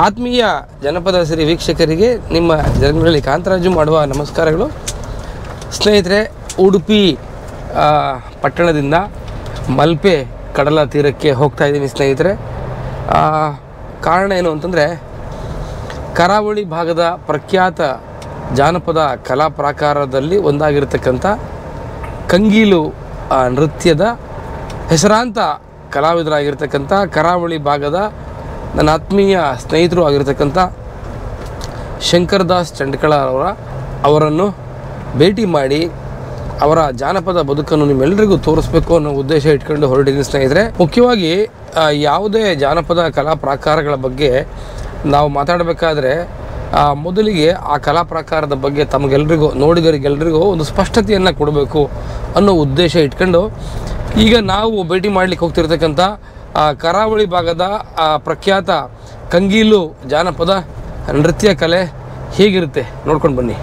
ಆತ್ಮೀಯ ಜನಪದ ಸಿರಿ ವೀಕ್ಷಕರಿಗೆ ನಿಮ್ಮ ಜನಗಳಲ್ಲಿ ಕಾಂತರಾಜು ಮಾಡುವ ನಮಸ್ಕಾರಗಳು. ಸ್ನೇಹಿತರೆ, ಉಡುಪಿ ಪಟ್ಟಣದಿಂದ ಮಲ್ಪೆ ಕಡಲ ತೀರಕ್ಕೆ ಹೋಗ್ತಾ ಇದ್ದೀನಿ ಸ್ನೇಹಿತರೆ. ಕಾರಣ ಏನು ಅಂತಂದರೆ, ಕರಾವಳಿ ಭಾಗದ ಪ್ರಖ್ಯಾತ ಜಾನಪದ ಕಲಾ ಪ್ರಾಕಾರದಲ್ಲಿ ಒಂದಾಗಿರ್ತಕ್ಕಂಥ ಕಂಗೀಲು ನೃತ್ಯದ ಹೆಸರಾಂತ ಕಲಾವಿದರಾಗಿರ್ತಕ್ಕಂಥ ಕರಾವಳಿ ಭಾಗದ ನನ್ನ ಆತ್ಮೀಯ ಸ್ನೇಹಿತರು ಆಗಿರ್ತಕ್ಕಂಥ ಶಂಕರದಾಸ್ ಚಂಡ್ಕಳ ಅವರನ್ನು ಭೇಟಿ ಮಾಡಿ ಅವರ ಜಾನಪದ ಬದುಕನ್ನು ನಿಮ್ಮೆಲ್ಲರಿಗೂ ತೋರಿಸ್ಬೇಕು ಅನ್ನೋ ಉದ್ದೇಶ ಇಟ್ಕೊಂಡು ಹೊರಟಿದ್ದೀನಿ ಸ್ನೇಹಿತರೆ. ಮುಖ್ಯವಾಗಿ ಯಾವುದೇ ಜಾನಪದ ಕಲಾ ಪ್ರಾಕಾರಗಳ ಬಗ್ಗೆ ನಾವು ಮಾತಾಡಬೇಕಾದ್ರೆ ಮೊದಲಿಗೆ ಆ ಕಲಾ ಪ್ರಾಕಾರದ ಬಗ್ಗೆ ತಮಗೆಲ್ಲರಿಗೂ ನೋಡಿಗರಿಗೆಲ್ಲರಿಗೂ ಒಂದು ಸ್ಪಷ್ಟತೆಯನ್ನು ಕೊಡಬೇಕು ಅನ್ನೋ ಉದ್ದೇಶ ಇಟ್ಕೊಂಡು ಈಗ ನಾವು ಭೇಟಿ ಮಾಡಲಿಕ್ಕೆ ಹೋಗ್ತಿರ್ತಕ್ಕಂಥ ಕರಾವಳಿ ಭಾಗದ ಪ್ರಖ್ಯಾತ ಕಂಗೀಲು ಜಾನಪದ ನೃತ್ಯ ಕಲೆ ಹೇಗಿರುತ್ತೆ ನೋಡ್ಕೊಂಡು ಬನ್ನಿ.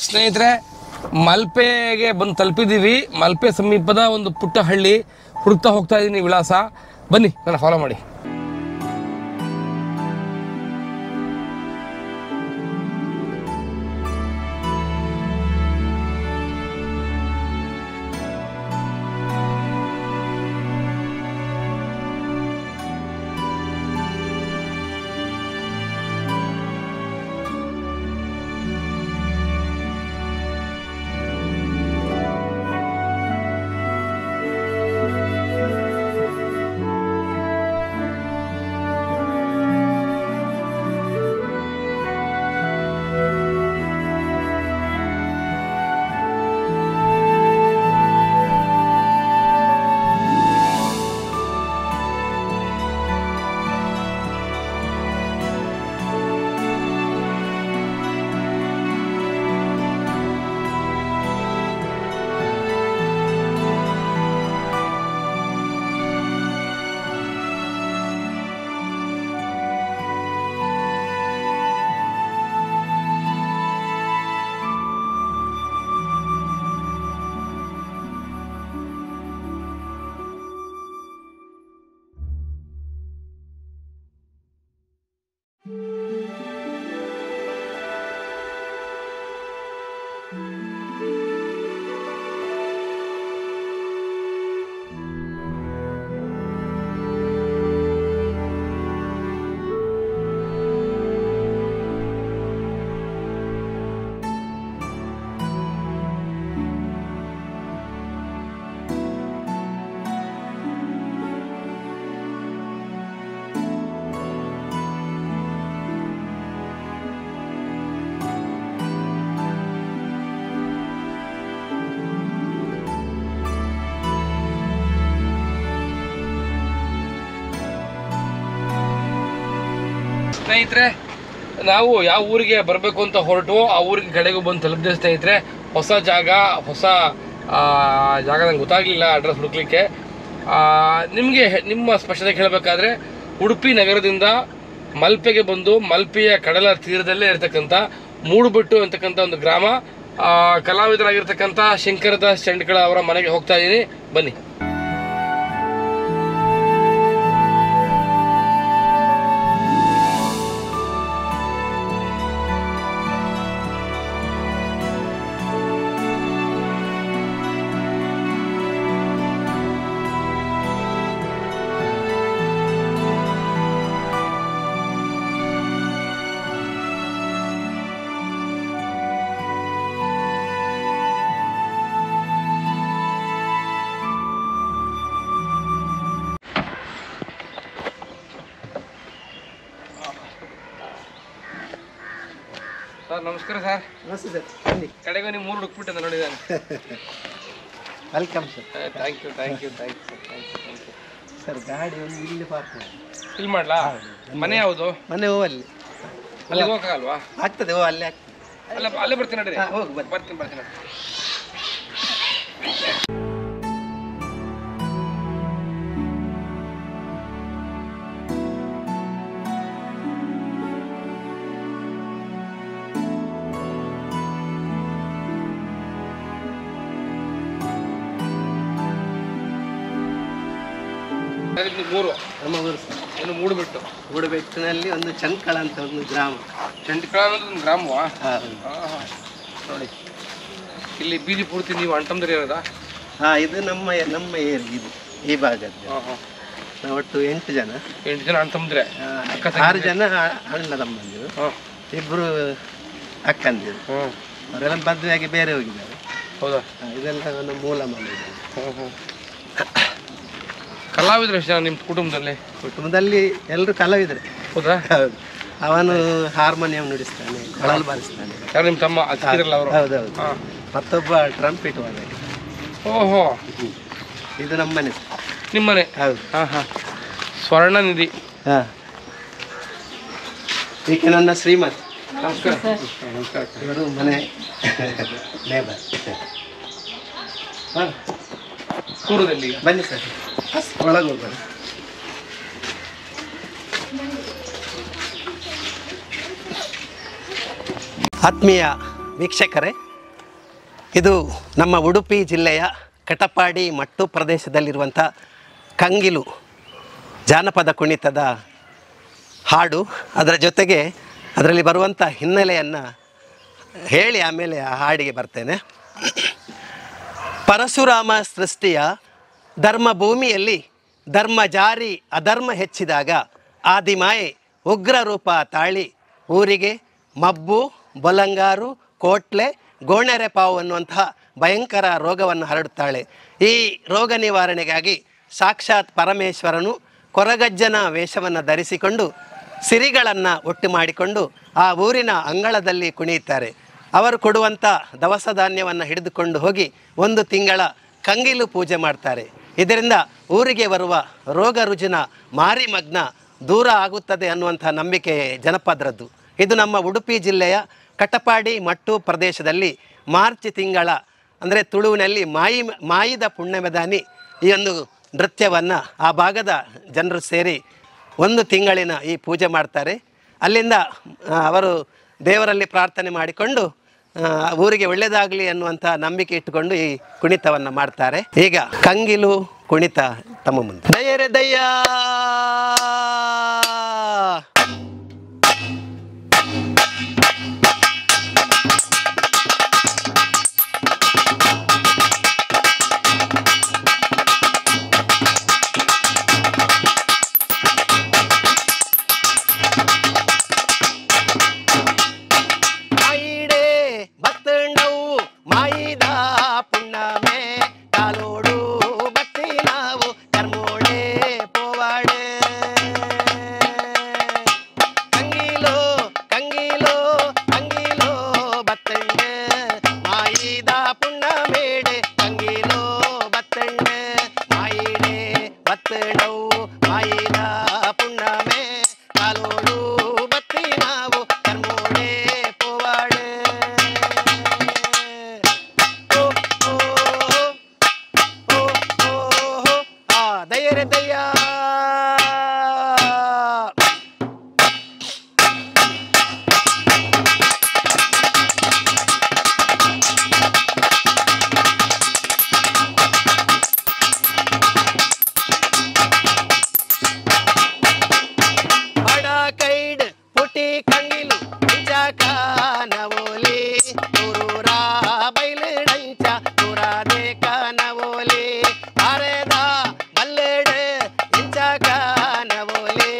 ಸ್ನೇಹಿತರೆ, ಮಲ್ಪೆಗೆ ಬಂದು ತಲುಪಿದ್ದೀವಿ. ಮಲ್ಪೆ ಸಮೀಪದ ಒಂದು ಪುಟ್ಟ ಹಳ್ಳಿ ಹುಡುಕ್ತಾ ಹೋಗ್ತಾ ಇದ್ದೀನಿ ವಿಳಾಸ. ಬನ್ನಿ, ನನ್ನ ಫಾಲೋ ಮಾಡಿ. ಸ್ನೇಹಿತರೆ, ನಾವು ಯಾವ ಊರಿಗೆ ಬರಬೇಕು ಅಂತ ಹೊರಟು ಆ ಊರಿಗೆ ಕಡೆಗೂ ಬಂದು ತಲುಪಿದೆ ಸ್ನೇಹಿತರೆ. ಹೊಸ ಜಾಗ, ಹೊಸ ಜಾಗ ನಂಗೆ ಗೊತ್ತಾಗಲಿಲ್ಲ ಅಡ್ರೆಸ್ ಹುಡುಕ್ಲಿಕ್ಕೆ. ನಿಮಗೆ ನಿಮ್ಮ ಸ್ಪಷ್ಟತೆ ಹೇಳಬೇಕಾದ್ರೆ, ಉಡುಪಿ ನಗರದಿಂದ ಮಲ್ಪೆಗೆ ಬಂದು ಮಲ್ಪೆಯ ಕಡಲ ತೀರದಲ್ಲೇ ಇರತಕ್ಕಂಥ ಮೂಡುಬೆಟ್ಟು ಅಂತಕ್ಕಂಥ ಒಂದು ಗ್ರಾಮ, ಕಲಾವಿದರಾಗಿರ್ತಕ್ಕಂಥ ಶಂಕರದಾಸ್ ಚಂಡ್ಕಳ ಅವರ ಮನೆಗೆ ಹೋಗ್ತಾ ಇದ್ದೀನಿ. ಬನ್ನಿ. ಸರ್ ನಮಸ್ಕಾರ. ಸರ್ ನಮಸ್ತೆ ಸರ್. ಬನ್ನಿ. ಕಡೆಗೂ ನೀವು ಮೂರು ಹುಡುಕ್ಬಿಟ್ಟೆ ನೋಡಿದ್ದಾನೆ. Welcome sir. Thank you thank you thank you sir. Thank you thank you sir. ಗಾಡಿ ಒಂದು ಇಲ್ಲಿ ಪಾರ್ಕ್ ಮಾಡಿ. ಇಲ್ಲಿ ಮಾಡಲಾ? ಮನೆ ಯಾವುದು? ಮನೆ ಹೋ ಅಲ್ಲಿ. ಅಲ್ಲಿ ಹೋಗಲ್ವಾ? ಆಗ್ತದೆ. ಹೋ ಅಲ್ಲೇ ಆಗ್ತದೆ. ಅಲ್ಲೇ ಬರ್ತೀನಿ ನಡ್ರಿ. ಹೋಗಿ ಬರ್ತೀನಿ. ಮೂರು ನಮ್ಮ ಊರು ಸರ್. ಏನು ಮೂಡುಬೆಟ್ಟು? ಮೂಡುಬೆಟ್ಟಿನಲ್ಲಿ ಒಂದು ಚಂಕಳ ಅಂತ ಒಂದು ಗ್ರಾಮ. ಚಂಡ್ಕಳ ಅನ್ನೋದು ಒಂದು ಗ್ರಾಮವಾ? ಹಾಂ. ನೋಡಿ, ಇಲ್ಲಿ ಬೀದಿ ಪೂರ್ತಿ ನೀವು ಅಣ್ತಂದ್ರೆ ಇರೋದಾ? ಇದು ನಮ್ಮ ಏರಿ. ಇದು ಈ ಭಾಗದ್ದು. ನಾವು ಒಟ್ಟು 8 ಜನ. 8 ಜನ ಅಣ್ತಂದ್ರೆ? 6 ಜನ ಅಣ್ಣ ತಮ್ಮಂದಿರು, 2 ಅಕ್ಕಂದಿರು. ಅವರೆಲ್ಲ ಮದುವೆಯಾಗಿ ಬೇರೆ ಹೋಗಿದ್ದಾರೆ. ಹೌದಾ? ಇದೆಲ್ಲ ನಮ್ಮ ಮೂಲ ಮನೆ. ಕಲಾವಿದ್ರು ಎಷ್ಟು ಜನ ನಿಮ್ಮ ಕುಟುಂಬದಲ್ಲಿ? ಕುಟುಂಬದಲ್ಲಿ ಎಲ್ಲರೂ ಕಲಾವಿದರೆ. ಹೌದಾ? ಹೌದು. ಅವನು ಹಾರ್ಮೋನಿಯಂ ನುಡಿಸ್ತಾನೆ, ಕೊಳಲು ಬಾರಿಸ್ತಾನೆ. ಯಾರು ನಿಮ್ಮ ತಮ್ಮ? ಅಕ್ಕಿರಲ್ಲ ಅವರು? ಹೌದೌದು. ಮತ್ತೊಬ್ಬ ಟ್ರಂಪಿಟ್ ವಾದಕ. ಓಹೋ, ಇದು ನಮ್ಮನೆ. ನಿಮ್ಮನೆ? ಹೌದು. ಸ್ವರ್ಣ ನಿಧಿ. ಈಕೆ ನನ್ನ ಶ್ರೀಮತಿ. ನಮಸ್ಕಾರ. ಇವರು ಮನೆ ನೇಬರ್. ಕೂರದಲ್ಲಿ ಬನ್ನಿ ಸರ್, ಒಳಗೆ ಹೋಗೋಣ. ಆತ್ಮೀಯ ವೀಕ್ಷಕರೇ, ಇದು ನಮ್ಮ ಉಡುಪಿ ಜಿಲ್ಲೆಯ ಕಟಪಾಡಿ ಮಟ್ಟು ಪ್ರದೇಶದಲ್ಲಿರುವಂಥ ಕಂಗಿಲು ಜಾನಪದ ಕುಣಿತದ ಹಾಡು. ಅದರ ಜೊತೆಗೆ ಅದರಲ್ಲಿ ಬರುವಂಥ ಹಿನ್ನೆಲೆಯನ್ನು ಹೇಳಿ ಆಮೇಲೆ ಆ ಹಾಡಿಗೆ ಬರ್ತೇನೆ. ಪರಶುರಾಮ ಸೃಷ್ಟಿಯ ಧರ್ಮ ಭೂಮಿಯಲ್ಲಿ ಧರ್ಮ ಜಾರಿ ಅಧರ್ಮ ಹೆಚ್ಚಿದಾಗ ಆದಿಮಾಯೆ ಉಗ್ರ ರೂಪ ತಾಳಿ ಊರಿಗೆ ಮಬ್ಬು, ಬೊಲಂಗಾರು, ಕೋಟ್ಲೆ, ಗೋಣೆರೆಪಾವು ಅನ್ನುವಂತಹ ಭಯಂಕರ ರೋಗವನ್ನು ಹರಡುತ್ತಾಳೆ. ಈ ರೋಗ ನಿವಾರಣೆಗಾಗಿ ಸಾಕ್ಷಾತ್ ಪರಮೇಶ್ವರನು ಕೊರಗಜ್ಜನ ವೇಷವನ್ನು ಧರಿಸಿಕೊಂಡು ಸಿರಿಗಳನ್ನು ಒಟ್ಟು ಮಾಡಿಕೊಂಡು ಆ ಊರಿನ ಅಂಗಳದಲ್ಲಿ ಕುಣಿಯುತ್ತಾರೆ. ಅವರು ಕೊಡುವಂಥ ದವಸ ಧಾನ್ಯವನ್ನು ಹಿಡಿದುಕೊಂಡು ಹೋಗಿ 1 ತಿಂಗಳ ಕಂಗಿಲು ಪೂಜೆ ಮಾಡ್ತಾರೆ. ಇದರಿಂದ ಊರಿಗೆ ಬರುವ ರೋಗ ರುಜಿನ ಮಾರಿ ಮಗ್ನ ದೂರ ಆಗುತ್ತದೆ ಅನ್ನುವಂಥ ನಂಬಿಕೆ ಜನಪದರದ್ದು. ಇದು ನಮ್ಮ ಉಡುಪಿ ಜಿಲ್ಲೆಯ ಕಟಪಾಡಿ ಮಟ್ಟು ಪ್ರದೇಶದಲ್ಲಿ ಮಾರ್ಚ್ ತಿಂಗಳ ಅಂದರೆ ತುಳುವಿನಲ್ಲಿ ಮಾಯಿದ ಪುಣ್ಯಮೆದಾನಿ ಈ ಒಂದು ನೃತ್ಯವನ್ನು ಆ ಭಾಗದ ಜನರು ಸೇರಿ 1 ತಿಂಗಳಿನ ಈ ಪೂಜೆ ಮಾಡ್ತಾರೆ. ಅಲ್ಲಿಂದ ಅವರು ದೇವರಲ್ಲಿ ಪ್ರಾರ್ಥನೆ ಮಾಡಿಕೊಂಡು ಊರಿಗೆ ಒಳ್ಳೆಯದಾಗಲಿ ಅನ್ನುವಂಥ ನಂಬಿಕೆ ಇಟ್ಟುಕೊಂಡು ಈ ಕುಣಿತವನ್ನು ಮಾಡ್ತಾರೆ. ಈಗ ಕಂಗಿಲು ಕುಣಿತ ತಮ್ಮ ಮುಂದೆ. ದಯ್ಯರೆ ದಯ್ಯ ಕಂಗಿಲು ಇಂಚಾಕ ನವೋಲಿ ತುರೂರ ಬೈಲಡಂಚ ತುರಾದೆ ಕನವೋಲಿ ಅರೆದ ಬಲ್ಲೆಡ ಇಂಚಾಕ ನವೋಲಿ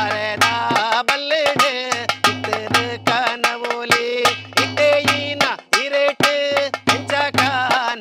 ಅರೆದ ಬಲ್ಲೆಡ ಇತ್ತದ ಕನವೋಲಿ ಇಟ್ಟೇಯಿನ ಇರೇಟ್ ಇಂಚಾಕ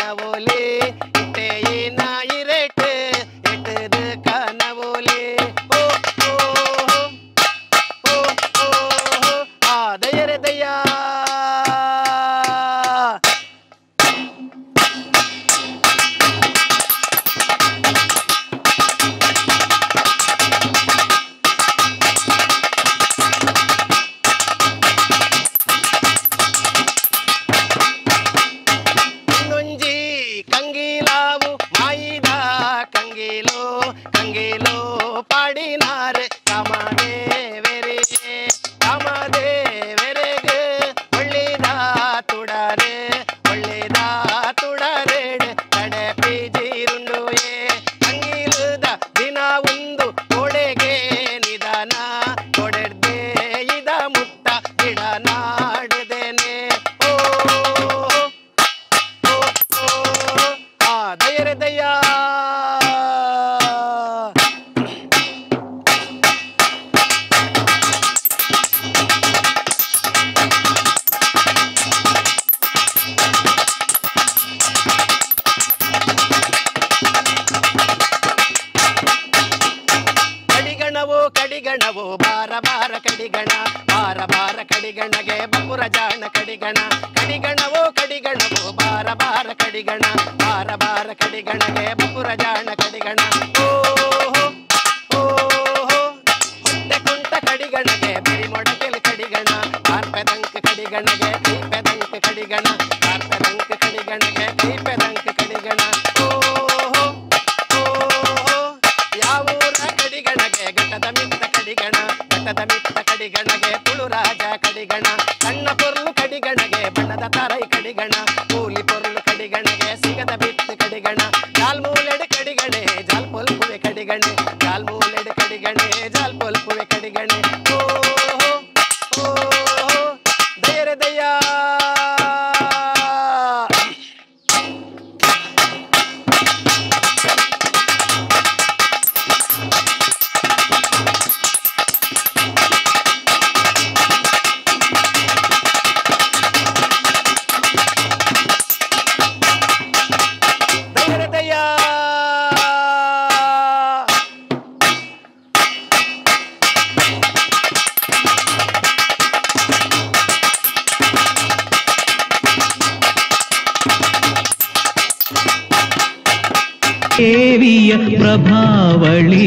ನವೋಲಿ ಇಟ್ಟೇಯಿನ ಇರೇಟ್ ಇಟ್ಟದ ಕನವೋಲಿ ಓ ಓ ಓ ಓ ಆ ದಯರೆ ದಯ ಇನ್ನೊಂಜಿ ಕಂಗೀಲಾವು ಮಾಯಿದ ಕಂಗೀಲೋ ಕಂಗೀಲೋ ಪಾಡಿನಾರೆ ಕಾಮದೇವರೇ ಕಾಮದೇವರೆಗೆ ಒಳ್ಳೆದ ತುಡರೆ ಒಳ್ಳೆದ ತುಡರೆಡೆ ಕಡೆ ಪಿಜಿರುಂಡುಯೇ ಕಂಗೀಲದ ದಿನ ಒಂದು ಕೊಡೆಗೆ ನಿಧಾನ ಕೊಡೆಡ್ದೆ ಇದ ಮುಟ್ಟ ಗಿಡ ನಾಡದೇನೆ ಓ ಆ ದಯರೆ ದಯ ಕಡಿಗಣವೋ ಕಡಿಗಣವೋ ಬಾರ ಬಾರ ಕಡಿಗಣ ಬಾರ ಬಾರ ಕಡಿಗಣಗೆ ಬಪುರ ಜಾಣ ಕಡಿಗಣ ಕಡಿಗಣವೋ ಕಡಿಗಣವೋ ಬಾರ ಬಾರ ಕಡಿಗಣ ಬಾರ ಬಾರ ಕಡಿಗಣಗೆ ಬಪುರ ಜಾಣ ಕಡಿಗಣ ಓಹೋ ಓಹೋ ಹೊಟ್ಟೆ ಕುಂಟ ಕಡಿಗಣಗೆ ಬಿರಿ ಮೊಡಕೆಲ್ ಕಡಿಗಣ ಕಾರ್ಪೆದಂಕ ಕಡಿಗಣಗೆ ಕೈಪೆದಂಕ ಕಡಿಗಣ ಕಾರ್ಪೆದಂಕ ಕಡಿಗಣಗೆ ಕೈಪೆದಂಕ ಕಡಿಗಣ ಓಹೋ ಓಹೋ ಯಾವೂರ ಕಡಿಗಣಗೆ ಘಟದ ಮಿತ್ತ ಕಡಿಗಣ ಘಟದ ಮಿತ್ತ ಕಡಿಗಣಗೆ ತುಳುರಾಜ ಕಡಿಗಣ ಸಣ್ಣ ಪೊರ್ಲು ಕಡಿಗಣಗೆ ಬಣ್ಣದ ತಾರೈ ಕಡಿಗಣ ಕೂಲಿ ಪೊರ್ಲು ಕಡಿಗಣಗೆ ಸಿಗದ ಬಿತ್ತು ಕಡಿಗಣ ಜಾಲ್ಮೂಲೆಡ್ ಕಡಿಗಣೆ ಜಾಲ್ ಪೊಲ್ಪುವೆ ಕಡಿಗಣೆ ಜಾಲ್ಮೂಲೆಡ್ ಕಡಿಗಣೆ ಜಾಲ್ ಪೊಲ್ಪುವೆ ಕಡಿಗಣೆ ಓಹೋ ಓಹೋ ದಯರೆ ದಯ ದಯರೆ ದಯ ದೇವಿಯ ಪ್ರಭಾವಳಿ